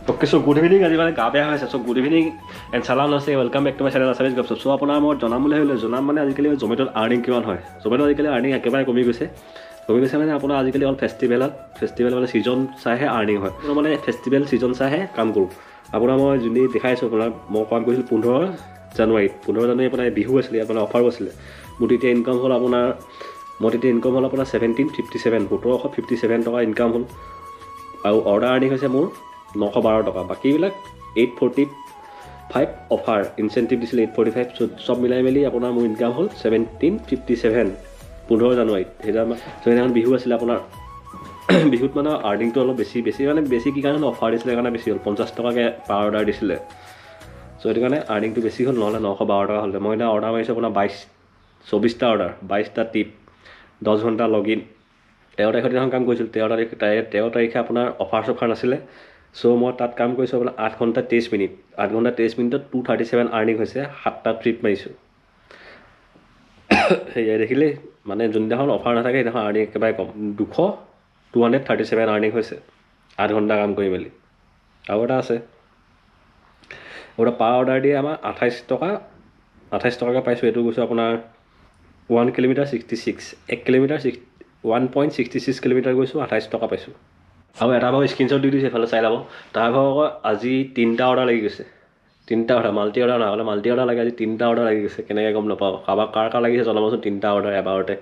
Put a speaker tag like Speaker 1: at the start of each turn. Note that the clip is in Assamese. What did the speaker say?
Speaker 1: Okay, so good evening. আজি মানে গা বেয়া হৈছে so good evening and salam namaste welcome back to my channel Assamese Gossip. So আপোনাৰ মই জনাম বুলি ভাবিলোঁ জনাম মানে আজিকালি জমেট'ত আৰ্নিং কিমান হয় জমেট'ত আজিকালি আৰ্নিং একেবাৰে কমি গৈছে মানে আপোনাৰ আজিকালি অল ফেষ্টিভেল মানে ছিজন চাইহে আৰ্নিং হয় আপোনাৰ মানে ফেষ্টিভেল ছিজন চাইহে কাম কৰোঁ আপোনাৰ মই যোনদি দেখাইছোঁ আপোনাক মই কাম কৰিছিলোঁ 15 জানুৱাৰী আপোনাৰ বিহু আছিলে আপোনাৰ অফাৰো আছিলে মোৰ তেতিয়া ইনকাম হ'ল আপোনাৰ 1757 1757 টকা ইনকাম হ'ল আৰু অৰ্ডাৰ আৰ্নিং হৈছে মোৰ 912 টকা বাকীবিলাক 845 অফাৰ ইনচেণ্টিভ দিছিলে 845 চব মিলাই মেলি আপোনাৰ মোৰ ইনকাম হ'ল 1757 15 জানুৱাৰীত সেইদিনাখন বিহু আছিলে আপোনাৰ বিহুত মানে আৰ্নিংটো অলপ বেছি কি কাৰণে অফাৰ দিছিলে কাৰণে বেছি হ'ল 50 টকাকৈ পাৰ অৰ্ডাৰ দিছিলে চ' সেইটো কাৰণে আৰ্নিংটো বেছি হ'ল নহ'লে 912 টকা হ'লে মই এতিয়া অৰ্ডাৰ মাৰিছোঁ আপোনাৰ 24টা অৰ্ডাৰ 22টা টিপ 10 ঘণ্টা লগ ইন 13 তাৰিখৰ দিনাখন কাম কৰিছিলোঁ 13 তাৰিখে আপোনাৰ অফাৰ নাছিলে চ' মই তাত কাম কৰিছোঁ আপোনাৰ 8 ঘণ্টা 23 মিনিট 8 ঘণ্টা 23 মিনিটত 237 আৰ্নিং হৈছে 7টা ট্ৰিপ মাৰিছোঁ সেয়াই দেখিলে মানে যোনদিনাখন অফাৰ নাথাকে সেইদিনাখন আৰ্নিং একেবাৰে কম 237 আৰ্নিং হৈছে 8 ঘণ্টা কাম কৰি মেলি আৰু এটা আছে ওটা পাৰ অৰ্ডাৰ দিয়ে আমাৰ 28 টকাকৈ পাইছোঁ এইটো গৈছোঁ আপোনাৰ 1 কিলোমিটাৰ 66 1 কিলোমিটাৰ 1.66 কিলোমিটাৰ গৈছোঁ 28 টকা পাইছোঁ আৰু এটা ভাগৰ স্ক্ৰীনশ্বট দি দিছে এইফালে চাই ল'ব তাৰ ভাগৰ আজি 3টা অৰ্ডাৰ লাগি গৈছে 3টা অৰ্ডাৰ মাল্টি অৰ্ডাৰ নহ'লে মাল্টি অৰ্ডাৰ লাগে আজি 3টা অৰ্ডাৰ লাগি গৈছে কেনেকৈ গম নাপাওঁ কাৰোবাৰ কাৰ লাগিছে জনাবচোন 3টা অৰ্ডাৰ এবাৰতে